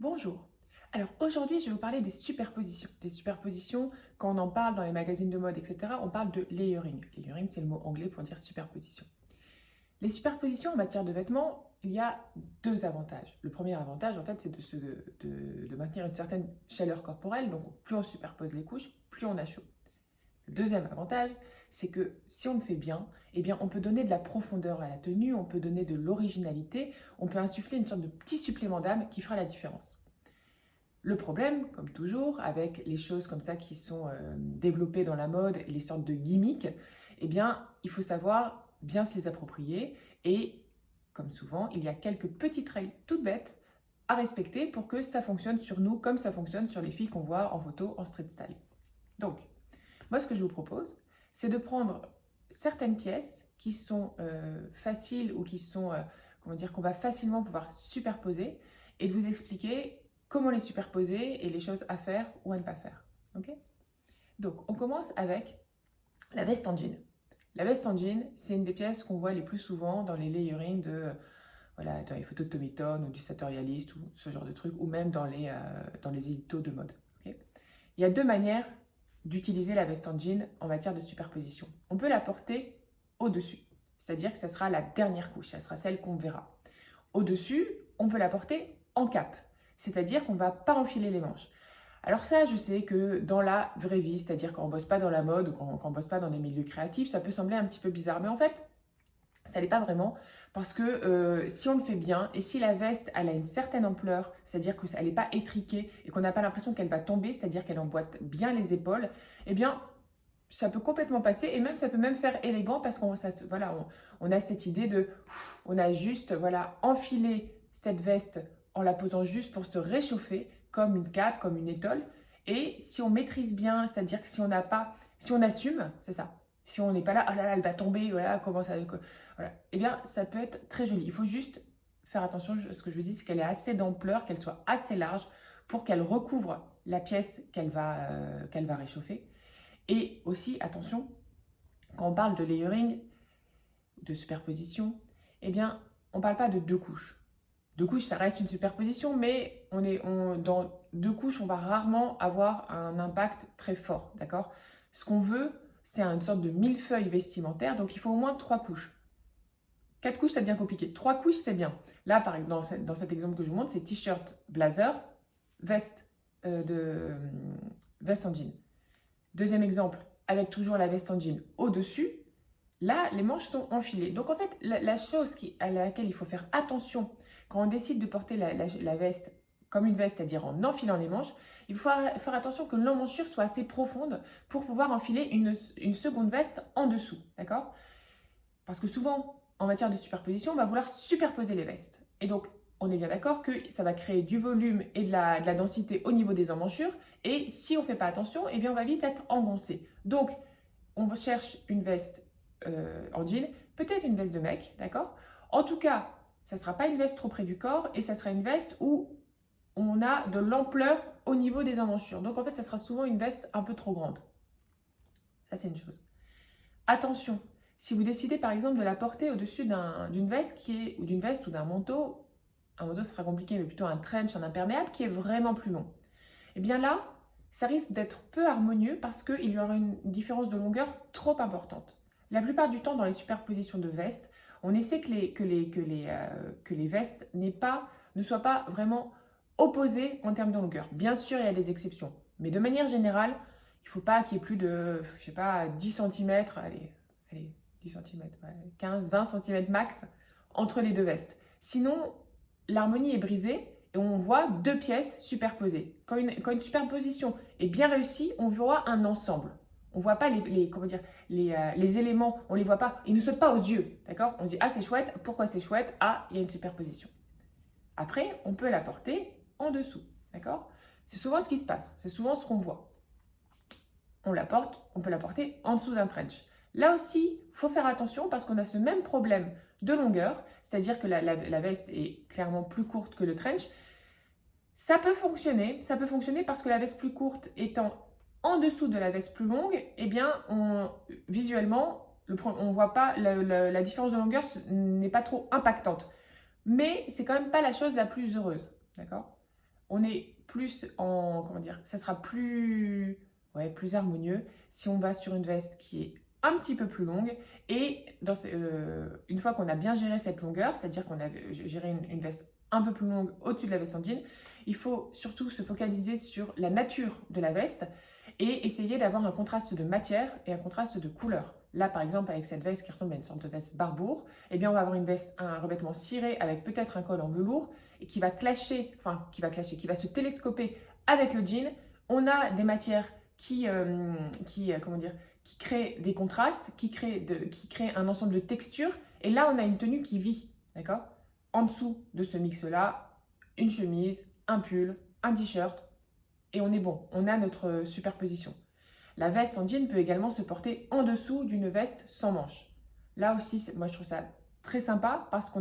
Bonjour. Alors aujourd'hui, je vais vous parler des superpositions. Des superpositions, quand on en parle dans les magazines de mode, etc., on parle de layering. Layering, c'est le mot anglais pour dire superposition. Les superpositions en matière de vêtements, il y a deux avantages. Le premier avantage, en fait, c'est de maintenir une certaine chaleur corporelle. Donc, plus on superpose les couches, plus on a chaud. Le deuxième avantage, c'est que si on le fait bien, eh bien, on peut donner de la profondeur à la tenue, on peut donner de l'originalité, on peut insuffler une sorte de petit supplément d'âme qui fera la différence. Le problème, comme toujours, avec les choses comme ça qui sont développées dans la mode, les sortes de gimmicks, eh bien, il faut savoir bien se les approprier et, comme souvent, il y a quelques petites règles toutes bêtes à respecter pour que ça fonctionne sur nous comme ça fonctionne sur les filles qu'on voit en photo en street style. Donc, moi, ce que je vous propose, c'est de prendre certaines pièces qui sont faciles ou qui sont, comment dire, qu'on va facilement pouvoir superposer et de vous expliquer comment les superposer et les choses à faire ou à ne pas faire. Ok? Donc, on commence avec la veste en jean. La veste en jean, c'est une des pièces qu'on voit les plus souvent dans les layering de, voilà, dans les photos de Tommy Tone ou du Sartorialiste ou ce genre de trucs, ou même dans les éditos de mode. Ok? Il y a deux manières d'utiliser la veste en jean en matière de superposition. On peut la porter au-dessus, c'est-à-dire que ça sera la dernière couche, ça sera celle qu'on verra. Au-dessus, on peut la porter en cape, c'est-à-dire qu'on ne va pas enfiler les manches. Alors ça, je sais que dans la vraie vie, c'est-à-dire quand on ne bosse pas dans la mode ou quand on ne bosse pas dans des milieux créatifs, ça peut sembler un petit peu bizarre, mais en fait, ça l'est pas vraiment, parce que si on le fait bien, et si la veste elle a une certaine ampleur, c'est-à-dire qu'elle n'est pas étriquée et qu'on n'a pas l'impression qu'elle va tomber, c'est-à-dire qu'elle emboîte bien les épaules, eh bien, ça peut complètement passer, et même ça peut même faire élégant, parce qu'on voilà, on a cette idée de, on a juste voilà, enfilé cette veste en la posant juste pour se réchauffer, comme une cape, comme une étole, et si on maîtrise bien, c'est-à-dire que si on n'a pas, si on assume, c'est ça, si on n'est pas là, oh là là, elle va tomber, voilà, comment ça, voilà. Eh bien, ça peut être très joli. Il faut juste faire attention, ce que je vous dis, c'est qu'elle ait assez d'ampleur, qu'elle soit assez large pour qu'elle recouvre la pièce qu'elle va réchauffer. Et aussi, attention, quand on parle de layering, de superposition, eh bien, on ne parle pas de deux couches. Deux couches, ça reste une superposition, mais dans deux couches, on va rarement avoir un impact très fort, d'accord? Ce qu'on veut, c'est une sorte de millefeuille vestimentaire, donc il faut au moins trois couches. Quatre couches, c'est bien compliqué. Trois couches, c'est bien. Là, par exemple, dans cet exemple que je vous montre, c'est t-shirt, blazer, veste, veste en jean. Deuxième exemple, avec toujours la veste en jean au-dessus, là, les manches sont enfilées. Donc, en fait, la chose à laquelle il faut faire attention quand on décide de porter la veste comme une veste, c'est-à-dire en enfilant les manches, il faut faire attention que l'emmanchure soit assez profonde pour pouvoir enfiler une seconde veste en dessous. D'accord? Parce que souvent, en matière de superposition, on va vouloir superposer les vestes. Et donc, on est bien d'accord que ça va créer du volume et de la densité au niveau des emmanchures. Et si on ne fait pas attention, eh bien, on va vite être engoncé. Donc, on cherche une veste en jean, peut-être une veste de mec, d'accord? En tout cas, ça ne sera pas une veste trop près du corps et ça sera une veste où on a de l'ampleur au niveau des emmanchures. Donc, en fait, ça sera souvent une veste un peu trop grande. Ça, c'est une chose. Attention, si vous décidez par exemple de la porter au-dessus d'une veste ou d'une veste ou d'un manteau, un manteau sera compliqué, mais plutôt un trench, un imperméable qui est vraiment plus long. Et bien là, ça risque d'être peu harmonieux parce qu'il y aura une différence de longueur trop importante. La plupart du temps, dans les superpositions de vestes, on essaie que les vestes ne soient pas vraiment opposées en termes de longueur. Bien sûr, il y a des exceptions, mais de manière générale, il ne faut pas qu'il y ait plus de, je sais pas, 10 cm, allez 10 cm, 15, 20 cm max entre les deux vestes. Sinon, l'harmonie est brisée et on voit deux pièces superposées. Quand une superposition est bien réussie, on voit un ensemble. On ne voit pas comment dire, les éléments, on ne les voit pas. Ils ne sautent pas aux yeux, d'accord? On se dit, ah c'est chouette, pourquoi c'est chouette? Ah, il y a une superposition. Après, on peut la porter en dessous, d'accord? C'est souvent ce qui se passe, c'est souvent ce qu'on voit. On peut la porter en dessous d'un trench. Là aussi, il faut faire attention parce qu'on a ce même problème de longueur, c'est-à-dire que la veste est clairement plus courte que le trench. Ça peut fonctionner parce que la veste plus courte étant en dessous de la veste plus longue, eh bien, visuellement, on ne voit pas, la différence de longueur n'est pas trop impactante. Mais c'est quand même pas la chose la plus heureuse, d'accord? on est plus en, comment dire, ça sera plus, ouais, plus harmonieux si on va sur une veste qui est un petit peu plus longue et une fois qu'on a bien géré cette longueur, c'est-à-dire qu'on a géré une veste un peu plus longue au-dessus de la veste en jean, il faut surtout se focaliser sur la nature de la veste et essayer d'avoir un contraste de matière et un contraste de couleur. Là, par exemple, avec cette veste qui ressemble à une sorte de veste barbour, eh bien, on va avoir une veste, un revêtement ciré avec peut-être un col en velours et qui va clasher, qui va se télescoper avec le jean. On a des matières comment dire, qui créent des contrastes, qui créent un ensemble de textures. Et là, on a une tenue qui vit, d'accord? En dessous de ce mix-là, une chemise, un pull, un t-shirt, et on est bon. On a notre superposition. La veste en jean peut également se porter en dessous d'une veste sans manches. Là aussi, moi je trouve ça très sympa parce qu'on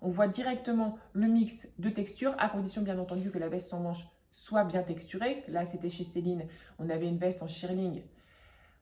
voit directement le mix de textures, à condition bien entendu que la veste sans manches soit bien texturée. Là, c'était chez Céline, on avait une veste en shearling.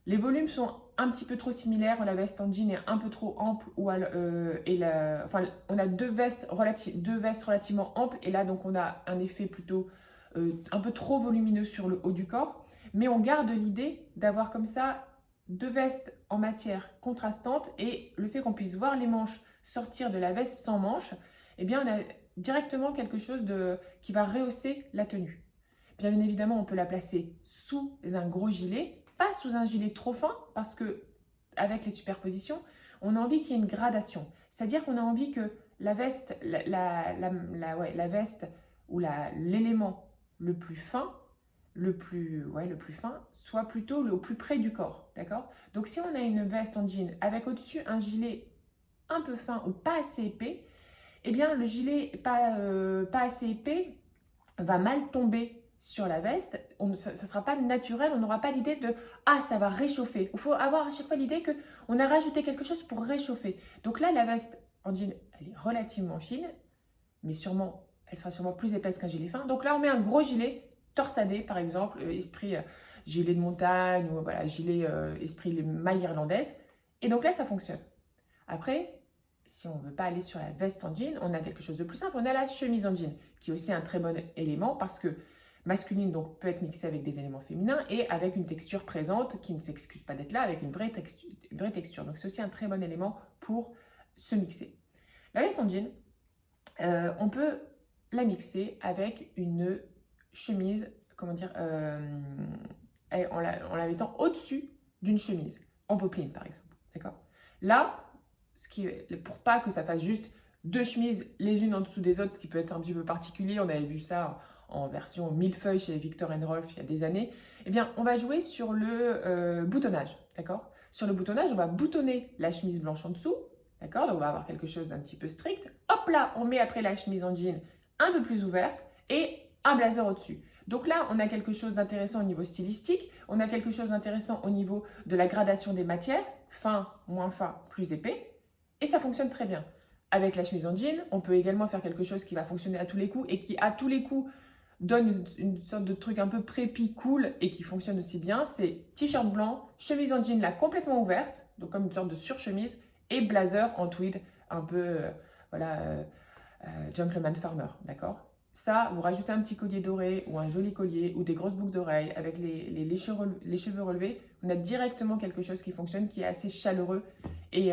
Les volumes sont un petit peu trop similaires. La veste en jean est un peu trop ample. On a deux vestes relativement amples. Et là, donc, on a un effet plutôt un peu trop volumineux sur le haut du corps. Mais on garde l'idée d'avoir comme ça deux vestes en matière contrastante. Et le fait qu'on puisse voir les manches sortir de la veste sans manches, eh bien, on a directement quelque chose qui va rehausser la tenue. Bien évidemment, on peut la placer sous un gros gilet, pas sous un gilet trop fin, parce que avec les superpositions, on a envie qu'il y ait une gradation. C'est-à-dire qu'on a envie que la veste, la veste ou l'élément le plus fin, le plus fin, soit plutôt au plus près du corps, d'accord? Donc si on a une veste en jean avec au-dessus un gilet un peu fin ou pas assez épais, eh bien le gilet pas assez épais va mal tomber sur la veste, ça ne sera pas naturel, on n'aura pas l'idée de « Ah, ça va réchauffer ». Il faut avoir à chaque fois l'idée qu'on a rajouté quelque chose pour réchauffer. Donc là, la veste en jean, elle est relativement fine, mais elle sera sûrement plus épaisse qu'un gilet fin. Donc là, on met un gros gilet torsadé, par exemple, esprit gilet de montagne, ou voilà, gilet esprit les mailles irlandaises. Et donc là, ça fonctionne. Après, si on ne veut pas aller sur la veste en jean, on a quelque chose de plus simple, on a la chemise en jean, qui est aussi un très bon élément parce que masculine donc peut être mixée avec des éléments féminins et avec une texture présente qui ne s'excuse pas d'être là, avec une vraie texture. Donc c'est aussi un très bon élément pour se mixer. La veste en jean, on peut la mixer avec une chemise, comment dire, en la mettant au-dessus d'une chemise, en popeline par exemple, d'accord? Là, pour pas que ça fasse juste deux chemises les unes en dessous des autres, ce qui peut être un petit peu particulier, on avait vu ça en version millefeuille chez Viktor & Rolf il y a des années, eh bien on va jouer sur le boutonnage, d'accord? Sur le boutonnage, on va boutonner la chemise blanche en dessous, d'accord? Donc on va avoir quelque chose d'un petit peu strict. Hop là, on met après la chemise en jean un peu plus ouverte et un blazer au-dessus. Donc là, on a quelque chose d'intéressant au niveau stylistique, on a quelque chose d'intéressant au niveau de la gradation des matières, fin, moins fin, plus épais, et ça fonctionne très bien. Avec la chemise en jean, on peut également faire quelque chose qui va fonctionner à tous les coups et qui, à tous les coups, donne une sorte de truc un peu prépi cool et qui fonctionne aussi bien. C'est t-shirt blanc, chemise en jean là complètement ouverte, donc comme une sorte de surchemise, et blazer en tweed, un peu, gentleman farmer, d'accord? Ça, vous rajoutez un petit collier doré ou un joli collier ou des grosses boucles d'oreilles avec les cheveux relevés, on a directement quelque chose qui fonctionne, qui est assez chaleureux et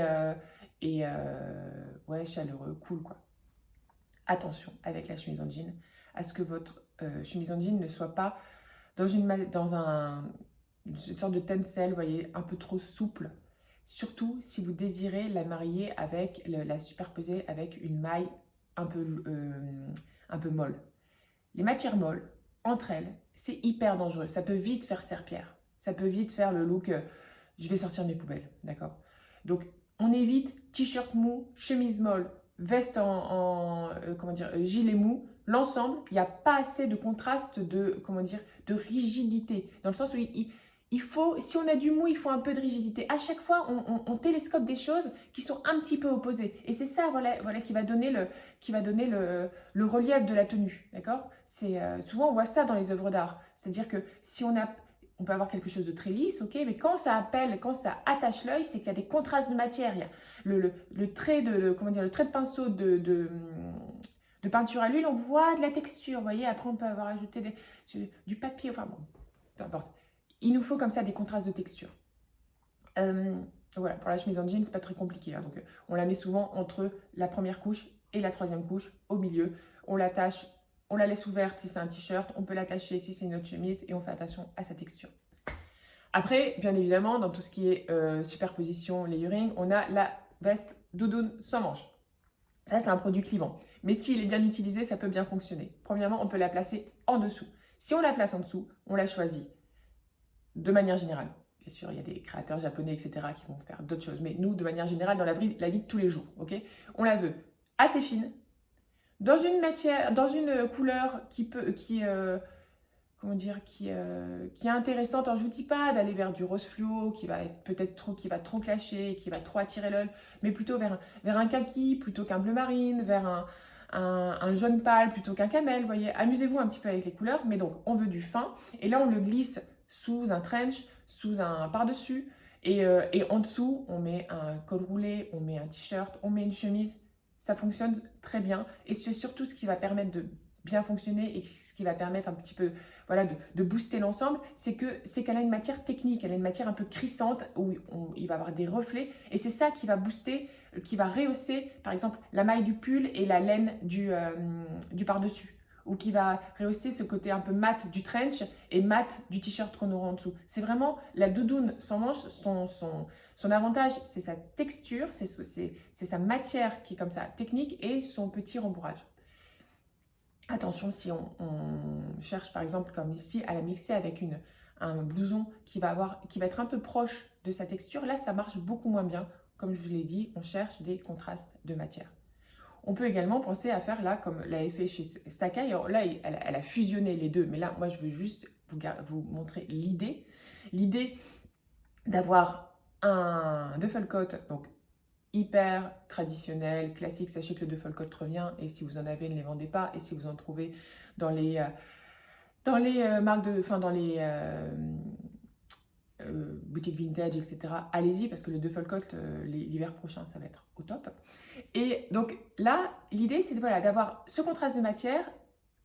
chaleureux, cool quoi. Attention avec la chemise en jean à ce que votre chemise en jean ne soit pas dans une sorte de tencel, vous voyez, un peu trop souple. Surtout si vous désirez la marier la superposer avec une maille un peu molle. Les matières molles, entre elles, c'est hyper dangereux. Ça peut vite faire serpillère. Ça peut vite faire le look je vais sortir mes poubelles, d'accord? Donc, on évite t-shirt mou, chemise molle, veste gilet mou. L'ensemble, il n'y a pas assez de contraste de rigidité. Dans le sens où il faut, si on a du mou, il faut un peu de rigidité. À chaque fois, on télescope des choses qui sont un petit peu opposées. Et c'est ça, qui va donner le relief de la tenue, d'accord? Souvent, on voit ça dans les œuvres d'art. C'est-à-dire que si on peut avoir quelque chose de très lisse, ok, mais quand ça attache l'œil, c'est qu'il y a des contrastes de matière. Il y a le trait de pinceau de de peinture à l'huile, on voit de la texture, vous voyez. Après, on peut avoir ajouté du papier, enfin bon, peu importe. Il nous faut comme ça des contrastes de texture. Voilà, pour la chemise en jean, c'est pas très compliqué. Hein. Donc, on la met souvent entre la première couche et la troisième couche, au milieu. On l'attache, on la laisse ouverte si c'est un t-shirt, on peut l'attacher si c'est une autre chemise et on fait attention à sa texture. Après, bien évidemment, dans tout ce qui est superposition, layering, on a la veste doudoune sans manches. Ça, c'est un produit clivant. Mais s'il est bien utilisé, ça peut bien fonctionner. Premièrement, on peut la placer en dessous. Si on la place en dessous, on la choisit de manière générale. Bien sûr, il y a des créateurs japonais, etc., qui vont faire d'autres choses. Mais nous, de manière générale, dans la vie de tous les jours, ok, on la veut assez fine, dans une matière, dans une couleur comment dire, qui est intéressante. Alors, je ne vous dis pas d'aller vers du rose fluo qui va peut-être trop clasher, qui va trop attirer l'œil, mais plutôt vers un kaki plutôt qu'un bleu marine, vers un jaune pâle plutôt qu'un camel. Vous voyez, amusez-vous un petit peu avec les couleurs, mais donc on veut du fin. Et là, on le glisse sous un trench, sous un par-dessus. Et en dessous, on met un col roulé, on met un t-shirt, on met une chemise. Ça fonctionne très bien. Et c'est surtout ce qui va permettre de bien fonctionner et ce qui va permettre un petit peu, voilà, de booster l'ensemble, c'est qu'elle a une matière technique, elle a une matière un peu crissante où il va y avoir des reflets et c'est ça qui va booster, qui va rehausser par exemple la maille du pull et la laine du par-dessus, ou qui va rehausser ce côté un peu mat du trench et mat du t-shirt qu'on aura en dessous. C'est vraiment la doudoune sans manches, son avantage, c'est sa texture, c'est sa matière qui est comme ça technique et son petit rembourrage. Attention, si on cherche par exemple comme ici à la mixer avec un blouson qui va être un peu proche de sa texture, là ça marche beaucoup moins bien. Comme je vous l'ai dit, on cherche des contrastes de matière. On peut également penser à faire là, comme l'avait fait chez Sakai. Alors là, elle a fusionné les deux, mais là, moi je veux juste vous montrer l'idée. L'idée d'avoir un duffel coat, donc hyper traditionnel, classique. Sachez que le duffel coat revient et si vous en avez, ne les vendez pas. Et si vous en trouvez dans les marques dans les boutiques vintage, etc., allez-y parce que le duffel coat, l'hiver prochain, ça va être au top. Et donc là, l'idée, c'est d'avoir ce contraste de matière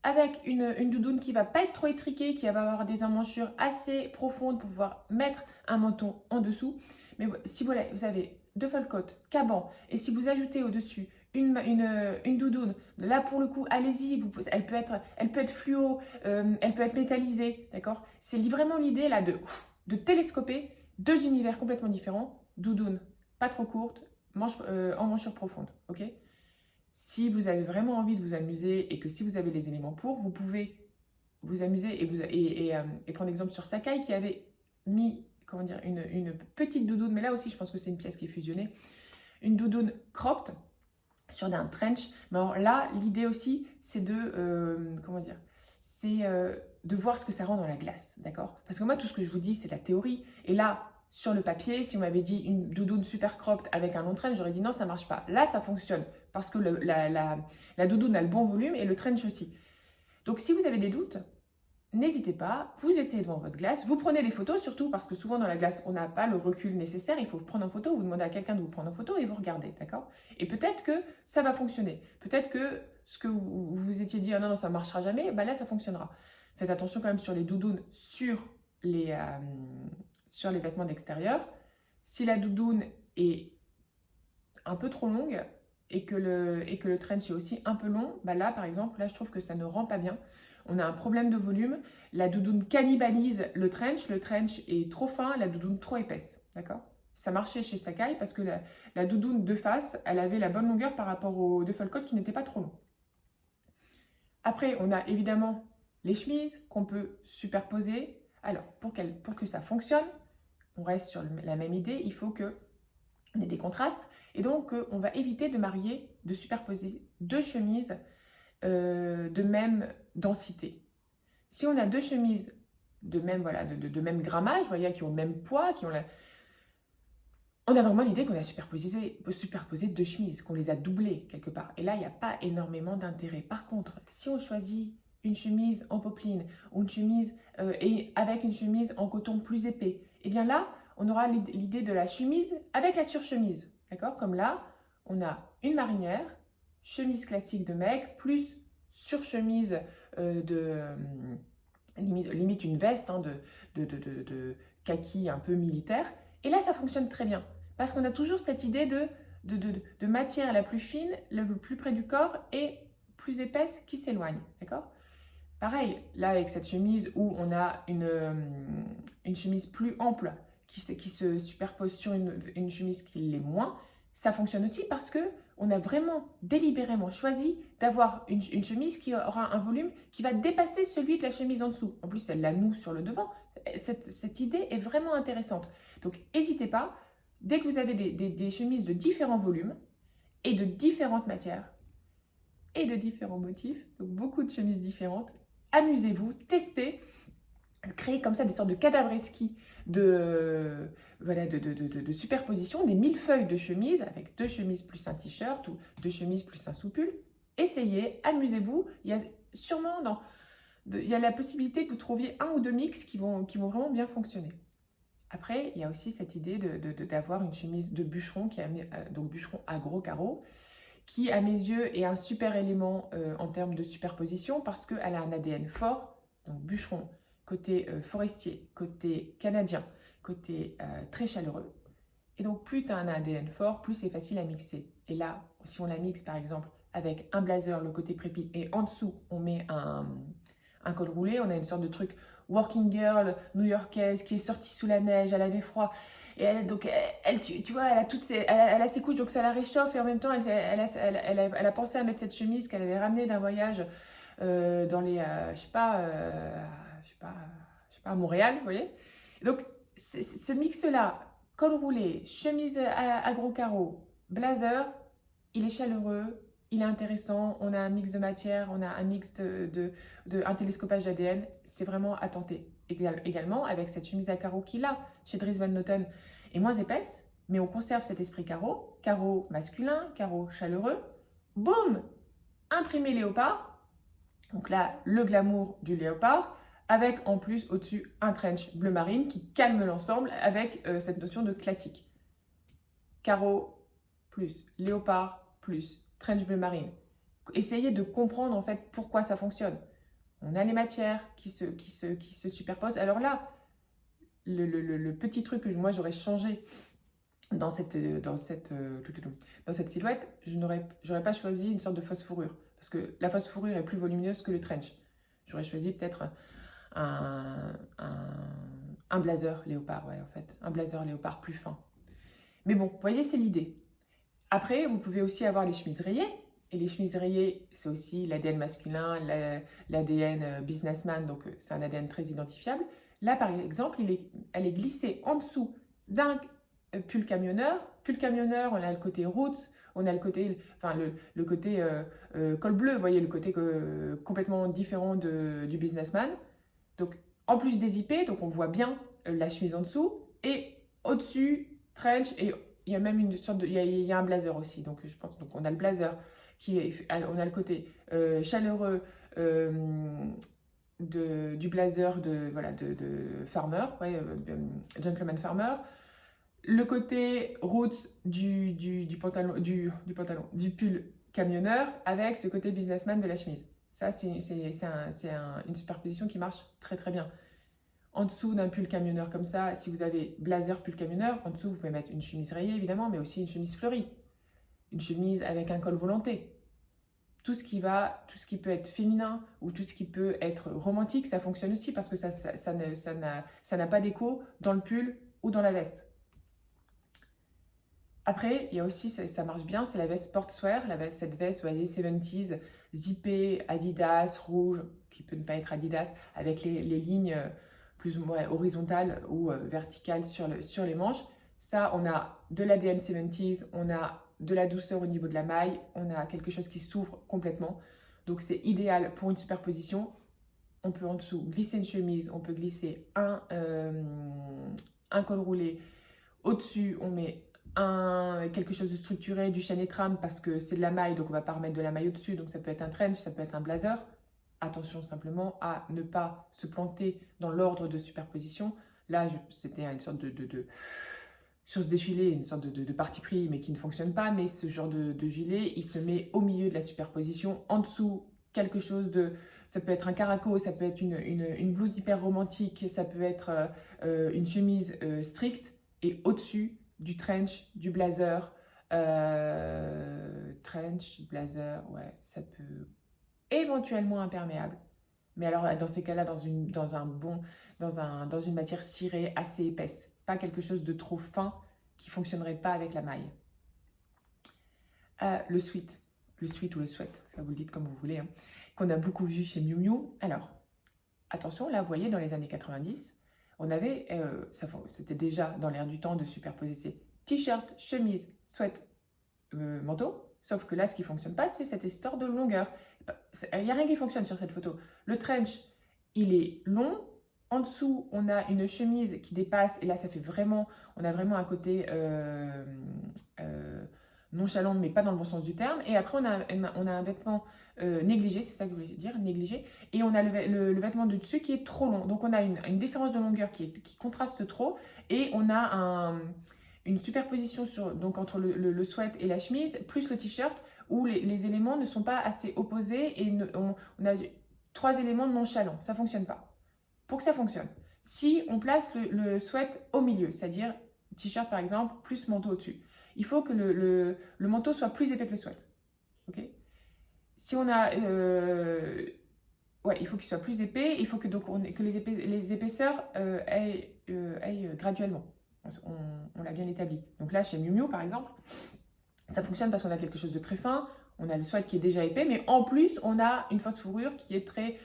avec une doudoune qui va pas être trop étriquée, qui va avoir des emmanchures assez profondes pour pouvoir mettre un menton en dessous. Mais si vous avez duffel coat, caban, et si vous ajoutez au-dessus une doudoune, là pour le coup, allez-y, elle peut être fluo, elle peut être métallisée, d'accord? C'est vraiment l'idée là de télescoper deux univers complètement différents, doudoune pas trop courte, emmanchure profonde, ok? Si vous avez vraiment envie de vous amuser et que si vous avez les éléments pour, vous pouvez vous amuser et prendre exemple sur Sakai qui avait mis comment dire, une petite doudoune, mais là aussi je pense que c'est une pièce qui est fusionnée, une doudoune cropped sur un trench. Mais alors là, l'idée aussi, c'est comment dire, c'est de voir ce que ça rend dans la glace, d'accord? Parce que moi, tout ce que je vous dis, c'est la théorie. Et là, sur le papier, si on m'avait dit une doudoune super cropped avec un long trench, j'aurais dit non, ça marche pas. Là, ça fonctionne parce que la doudoune a le bon volume et le trench aussi. Donc, si vous avez des doutes, n'hésitez pas, vous essayez devant votre glace, vous prenez des photos surtout parce que souvent dans la glace, on n'a pas le recul nécessaire, il faut vous prendre en photo, vous demandez à quelqu'un de vous prendre en photo et vous regardez, d'accord? Et peut-être que ça va fonctionner, peut-être que ce que vous vous étiez dit, ah non, non, ça ne marchera jamais, bah là, ça fonctionnera. Faites attention quand même sur les doudounes, sur les vêtements d'extérieur. Si la doudoune est un peu trop longue et que le trench est aussi un peu long, bah là, par exemple, là, je trouve que ça ne rend pas bien. On a un problème de volume, la doudoune cannibalise le trench est trop fin, la doudoune trop épaisse, d'accord? Ça marchait chez Sakai parce que la doudoune de face, elle avait la bonne longueur par rapport au duffel coat qui n'était pas trop long. Après, on a évidemment les chemises qu'on peut superposer. Alors, pour que ça fonctionne, on reste sur la même idée, il faut qu'on ait des contrastes. Et donc, on va éviter de superposer deux chemises de même densité. Si on a deux chemises de même, de même grammage, vous voyez, qui ont le même poids, on a vraiment l'idée qu'on a superposé deux chemises, qu'on les a doublées quelque part. Et là, il n'y a pas énormément d'intérêt. Par contre, si on choisit une chemise en popeline ou une chemise et avec une chemise en coton plus épais, et bien là, on aura l'idée de la chemise avec la surchemise. D'accord? Comme là, on a une marinière chemise classique de mec, plus surchemise limite une veste hein, de kaki un peu militaire. Et là, ça fonctionne très bien. Parce qu'on a toujours cette idée de matière la plus fine, le plus près du corps et plus épaisse qui s'éloigne. D'accord? Pareil, là avec cette chemise où on a une chemise plus ample qui se superpose sur une chemise qui l'est moins, ça fonctionne aussi parce que on a vraiment délibérément choisi d'avoir une chemise qui aura un volume qui va dépasser celui de la chemise en dessous. En plus, elle la noue sur le devant. Cette idée est vraiment intéressante. Donc, n'hésitez pas, dès que vous avez des chemises de différents volumes et de différentes matières et de différents motifs, donc beaucoup de chemises différentes, amusez-vous, testez, créez comme ça des sortes de cadavreski de superposition, des millefeuilles de chemises, avec 2 chemises plus un t-shirt ou 2 chemises plus un sous-pull. Essayez, amusez-vous. Il y a sûrement il y a la possibilité que vous trouviez 1 ou 2 mix qui vont vraiment bien fonctionner. Après, il y a aussi cette idée d'avoir une chemise de bûcheron, donc bûcheron à gros carreaux, qui à mes yeux est un super élément en termes de superposition parce qu'elle a un ADN fort, donc bûcheron, côté forestier, côté canadien, côté très chaleureux. Et donc plus tu as un ADN fort, plus c'est facile à mixer. Et là, si on la mixe par exemple avec un blazer, le côté prépi, et en dessous on met un col roulé, on a une sorte de truc working girl new-yorkaise qui est sortie sous la neige, elle avait froid. Et tu vois, elle a ses couches, donc ça la réchauffe. Et en même temps, elle a pensé à mettre cette chemise qu'elle avait ramenée d'un voyage dans les, je sais pas, à Montréal, vous voyez. Et donc, ce mix-là, col roulé, chemise à gros carreaux, blazer, il est chaleureux, il est intéressant. On a un mix de matière, on a un mix un télescopage d'ADN. C'est vraiment à tenter. Également, avec cette chemise à carreaux qui, là, chez Dries Van Noten, est moins épaisse, mais on conserve cet esprit carreau masculin, carreau chaleureux. Boum! Imprimé léopard. Donc là, le glamour du léopard, avec en plus au-dessus un trench bleu marine qui calme l'ensemble avec cette notion de classique. Carreau plus léopard plus trench bleu marine. Essayez de comprendre en fait pourquoi ça fonctionne. On a les matières qui se superposent. Alors là, le petit truc que moi j'aurais changé dans cette silhouette, je n'aurais pas choisi une sorte de fausse fourrure. Parce que la fausse fourrure est plus volumineuse que le trench. J'aurais choisi peut-être un blazer léopard, ouais, en fait. Un blazer léopard plus fin. Mais bon, vous voyez, c'est l'idée. Après, vous pouvez aussi avoir les chemises rayées. Et les chemises rayées, c'est aussi l'ADN masculin, l'ADN businessman, donc c'est un ADN très identifiable. Là, par exemple, elle est glissée en dessous d'un pull camionneur. Pull camionneur, on a le côté roots, on a le côté col bleu, vous voyez, le côté complètement différent du businessman. Donc, en plus des IP, donc on voit bien la chemise en dessous, et au-dessus, trench, et il y a même une sorte il y a un blazer aussi. Donc, je pense, donc on a le blazer, on a le côté chaleureux du blazer de farmer, ouais, gentleman farmer. Le côté route du pantalon, du pull camionneur avec ce côté businessman de la chemise. Ça, c'est une superposition qui marche très très bien. En dessous d'un pull camionneur comme ça, si vous avez blazer pull camionneur, en dessous vous pouvez mettre une chemise rayée évidemment, mais aussi une chemise fleurie, une chemise avec un col volanté. Tout ce qui peut être féminin ou tout ce qui peut être romantique, ça fonctionne aussi parce que ça n'a pas d'écho dans le pull ou dans la veste. Après, il y a aussi, ça marche bien, c'est la veste sportswear, cette veste, vous voyez, 70s, zippée, Adidas, rouge, qui peut ne pas être Adidas, avec les lignes plus ou moins horizontales ou verticales sur les manches. Ça, on a de l'ADN 70s, on a de la douceur au niveau de la maille, on a quelque chose qui s'ouvre complètement. Donc, c'est idéal pour une superposition. On peut en dessous glisser une chemise, on peut glisser un col roulé. Au-dessus, on met quelque chose de structuré, du chaîne et trame parce que c'est de la maille, donc on ne va pas remettre de la maille au-dessus. Donc, ça peut être un trench, ça peut être un blazer. Attention simplement à ne pas se planter dans l'ordre de superposition. Là, c'était une sorte sur ce défilé, une sorte de parti pris, mais qui ne fonctionne pas, mais ce genre de gilet, il se met au milieu de la superposition, en dessous, quelque chose de... Ça peut être un caraco, ça peut être une blouse hyper romantique, ça peut être une chemise stricte, et au-dessus, du trench, du blazer, trench, blazer, ouais, ça peut... Éventuellement imperméable. Mais alors, dans ces cas-là, dans une matière cirée assez épaisse. Pas quelque chose de trop fin qui ne fonctionnerait pas avec la maille. Le sweat. Le sweat ou le sweat, ça vous le dites comme vous voulez. Hein, qu'on a beaucoup vu chez Miu Miu. Alors, attention, là, vous voyez, dans les années 90, on avait, c'était déjà dans l'air du temps de superposer ces t-shirts, chemises, sweat, manteau. Sauf que là, ce qui ne fonctionne pas, c'est cette histoire de longueur. Il n'y a rien qui fonctionne sur cette photo. Le trench, il est long. En dessous, on a une chemise qui dépasse. Et là, ça fait vraiment... On a vraiment un côté nonchalant, mais pas dans le bon sens du terme. Et après, on a un vêtement négligé. C'est ça que je voulais dire, négligé. Et on a le vêtement de dessus qui est trop long. Donc, on a une différence de longueur qui contraste trop. Et on a une superposition donc entre le sweat et la chemise, plus le t-shirt, où les éléments ne sont pas assez opposés et on a 3 éléments nonchalants. Ça ne fonctionne pas. Pour que ça fonctionne, si on place le sweat au milieu, c'est-à-dire t-shirt par exemple, plus manteau au-dessus, il faut que le manteau soit plus épais que le sweat. Ok. Si on a... ouais, il faut qu'il soit plus épais, il faut que les épaisseurs aillent graduellement. On l'a bien établi. Donc là, chez Miu Miu, par exemple, ça fonctionne parce qu'on a quelque chose de très fin, on a le sweat qui est déjà épais, mais en plus, on a une fausse fourrure qui est très...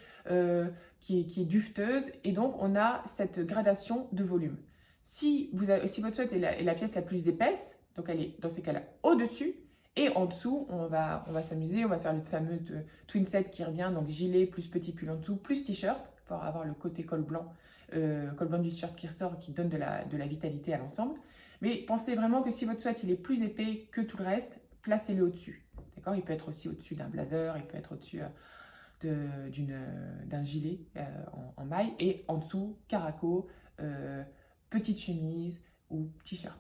qui est dufteuse, et donc on a cette gradation de volume. Si votre sweat est la pièce la plus épaisse, donc elle est dans ces cas-là au-dessus, et en dessous, on va s'amuser, on va faire le fameux twin set qui revient, donc gilet plus petit pull en dessous, plus t-shirt, pour avoir le côté col blanc du t-shirt qui ressort, qui donne de la vitalité à l'ensemble. Mais pensez vraiment que si votre sweat il est plus épais que tout le reste, placez-le au-dessus. D'accord. Il peut être aussi au-dessus d'un blazer, il peut être au-dessus d'un gilet en maille, et en dessous, caraco, petite chemise ou t-shirt.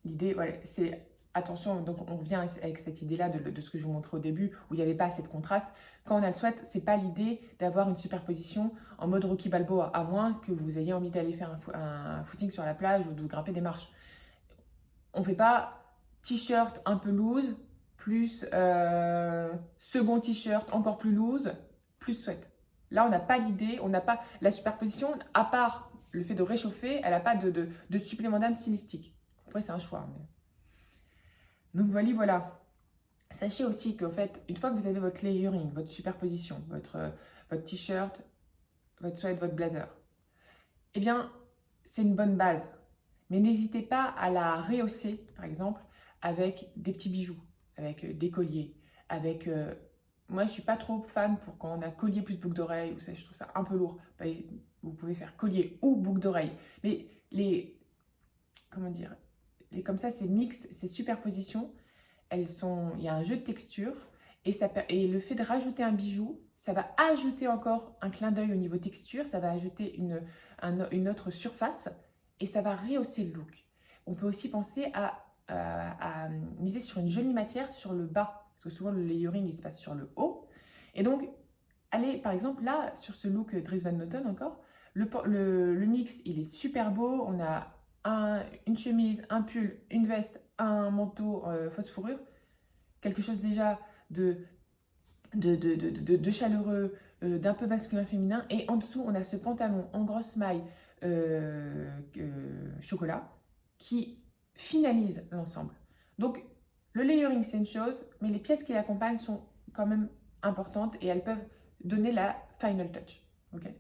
L'idée, voilà, c'est attention, donc on revient avec cette idée-là de ce que je vous montrais au début, où il n'y avait pas assez de contraste. Quand on a le sweat, c'est pas l'idée d'avoir une superposition en mode Rocky Balboa, à moins que vous ayez envie d'aller faire un footing sur la plage ou de grimper des marches. On ne fait pas t-shirt un peu loose, plus second t-shirt encore plus loose, plus sweat. Là, on n'a pas l'idée, on n'a pas la superposition, à part le fait de réchauffer, elle n'a pas de supplément d'âme stylistique. Après, c'est un choix. Mais... Donc voilà. Sachez aussi qu'en fait, une fois que vous avez votre layering, votre superposition, votre t-shirt, votre sweat, votre blazer, eh bien, c'est une bonne base. Mais n'hésitez pas à la rehausser, par exemple, avec des petits bijoux, avec des colliers, avec... moi, je ne suis pas trop fan pour quand on a collier plus boucle d'oreille, ou ça, je trouve ça un peu lourd. Vous pouvez faire collier ou boucle d'oreille. Mais comment dire, comme ça, ces mix, ces superpositions, il y a un jeu de texture, et le fait de rajouter un bijou, ça va ajouter encore un clin d'œil au niveau texture, ça va ajouter une autre surface, et ça va rehausser le look. On peut aussi penser à miser sur une jolie matière sur le bas, parce que souvent le layering il se passe sur le haut. Et donc, allez par exemple là, sur ce look Dries Van Noten encore, le mix il est super beau, on a une chemise, un pull, une veste, un manteau fausse fourrure, quelque chose déjà de chaleureux, d'un peu masculin féminin, et en dessous on a ce pantalon en grosse maille chocolat qui finalise l'ensemble. Donc le layering c'est une chose, mais les pièces qui l'accompagnent sont quand même importantes et elles peuvent donner la final touch. Okay.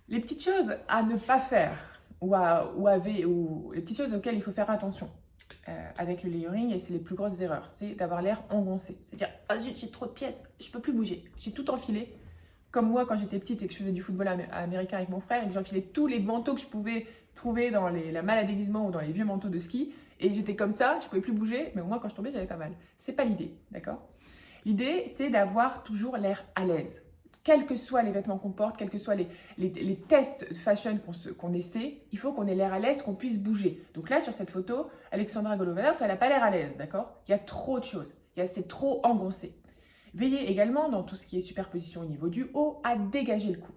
Les petites choses à ne pas faire ou les petites choses auxquelles il faut faire attention avec le layering, et c'est les plus grosses erreurs, c'est d'avoir l'air engoncé. C'est-à-dire, ah zut, j'ai trop de pièces, je peux plus bouger, j'ai tout enfilé. Comme moi quand j'étais petite et que je faisais du football américain avec mon frère et que j'enfilais tous les manteaux que je pouvais trouver dans la malle à déguisement ou dans les vieux manteaux de ski, et j'étais comme ça, je pouvais plus bouger, mais au moins quand je tombais j'avais pas mal. C'est pas l'idée, d'accord? L'idée c'est d'avoir toujours l'air à l'aise. quels que soient les vêtements qu'on porte, quels que soient les tests fashion qu'on essaie, il faut qu'on ait l'air à l'aise, qu'on puisse bouger. Donc là, sur cette photo, Alexandra Golovanov, elle n'a pas l'air à l'aise, d'accord? Il y a trop de choses, c'est trop engoncé. Veillez également, dans tout ce qui est superposition au niveau du haut, à dégager le cou,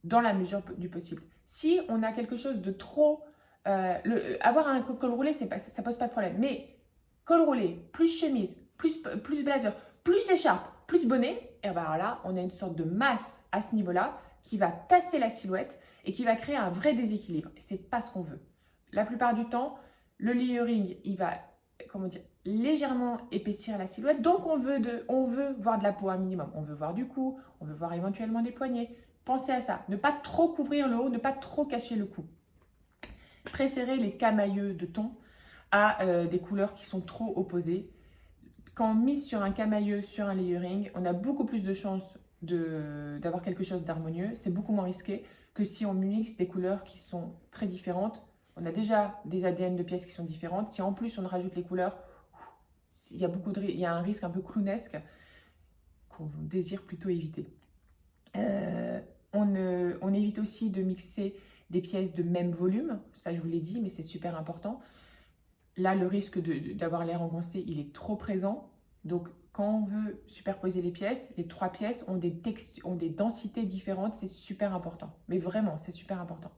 dans la mesure du possible. Si on a quelque chose de trop... avoir un col roulé, ça ne pose pas de problème. Mais col roulé, plus chemise, plus blazer, plus écharpe, plus bonnet, et bien là, on a une sorte de masse à ce niveau-là qui va tasser la silhouette et qui va créer un vrai déséquilibre. Et ce n'est pas ce qu'on veut. La plupart du temps, le layering, il va, comment dire, légèrement épaissir la silhouette. Donc, on veut voir de la peau un minimum. On veut voir du cou, on veut voir éventuellement des poignets. Pensez à ça. Ne pas trop couvrir le haut, ne pas trop cacher le cou. Préférez les camailleux de ton à des couleurs qui sont trop opposées. Quand on mise sur un camailleux, sur un layering, on a beaucoup plus de chances d'avoir quelque chose d'harmonieux. C'est beaucoup moins risqué que si on mixe des couleurs qui sont très différentes. On a déjà des ADN de pièces qui sont différentes. Si en plus on rajoute les couleurs, il y a un risque un peu clownesque qu'on désire plutôt éviter. On évite aussi de mixer des pièces de même volume, ça je vous l'ai dit, mais c'est super important. Là, le risque d'avoir l'air engoncé, il est trop présent. Donc, quand on veut superposer les pièces, les 3 pièces ont des densités différentes, c'est super important. Mais vraiment, c'est super important.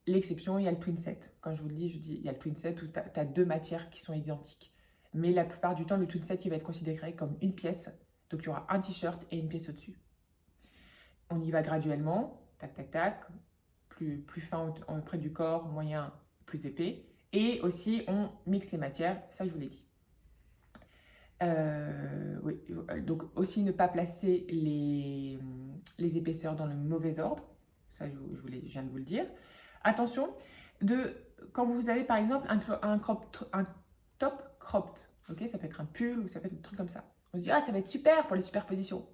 L'exception, il y a le twin set. Quand je vous le dis, il y a le twin set où tu as 2 matières qui sont identiques. Mais la plupart du temps, le twin set, il va être considéré comme une pièce. Donc, il y aura un t-shirt et une pièce au-dessus. On y va graduellement, tac, tac, tac, plus fin près du corps, moyen, plus épais. Et aussi, on mixe les matières, ça je vous l'ai dit. Oui. Donc aussi ne pas placer les épaisseurs dans le mauvais ordre, ça je viens de vous le dire. Attention, quand vous avez par exemple un top cropped, okay, ça peut être un pull ou ça peut être un truc comme ça. On se dit, ah ça va être super pour les superpositions.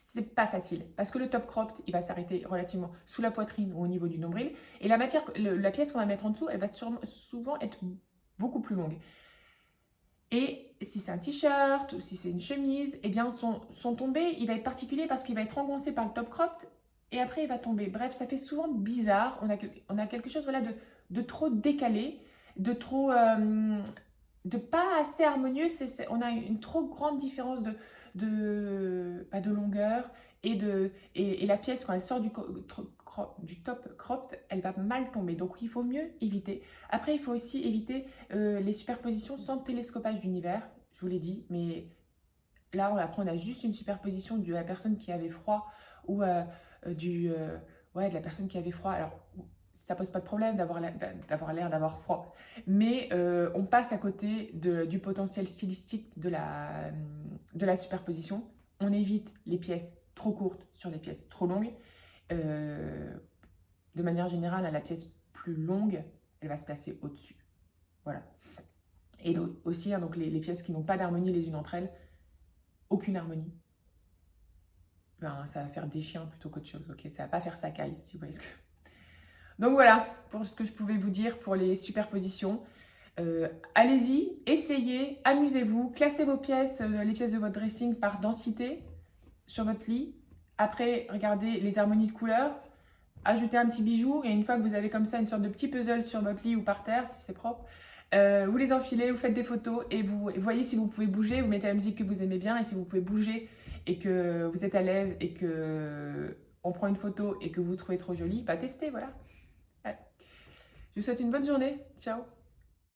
C'est pas facile parce que le top cropped, il va s'arrêter relativement sous la poitrine ou au niveau du nombril. Et la pièce qu'on va mettre en dessous, elle va souvent être beaucoup plus longue. Et si c'est un t-shirt ou si c'est une chemise, eh bien son tombé, il va être particulier parce qu'il va être engoncé par le top cropped et après il va tomber. Bref, ça fait souvent bizarre. On a quelque chose voilà, de trop décalé, de trop... de pas assez harmonieux. On a une trop grande différence de longueur et la pièce quand elle sort du top cropped, elle va mal tomber. Donc il faut mieux éviter. Après, il faut aussi éviter les superpositions sans télescopage d'univers. Je vous l'ai dit, mais là, on a juste une superposition de la personne qui avait froid ou de la personne qui avait froid. Alors, ça pose pas de problème d'avoir l'air d'avoir froid. Mais on passe à côté du potentiel stylistique de la superposition. On évite les pièces trop courtes sur les pièces trop longues. De manière générale, la pièce plus longue, elle va se placer au-dessus. Voilà. Et donc, aussi, donc les pièces qui n'ont pas d'harmonie les unes entre elles, aucune harmonie. Ben, ça va faire des chiens plutôt qu'autre chose. Ok, ça va pas faire sa caille, si vous voyez ce que... Donc voilà, pour ce que je pouvais vous dire pour les superpositions. Allez-y, essayez, amusez-vous, classez vos pièces, les pièces de votre dressing par densité sur votre lit. Après, regardez les harmonies de couleurs, ajoutez un petit bijou et une fois que vous avez comme ça une sorte de petit puzzle sur votre lit ou par terre, si c'est propre, vous les enfilez, vous faites des photos et vous voyez si vous pouvez bouger, vous mettez la musique que vous aimez bien et si vous pouvez bouger et que vous êtes à l'aise et que on prend une photo et que vous trouvez trop jolie, testez, voilà. Ouais. Je vous souhaite une bonne journée. Ciao.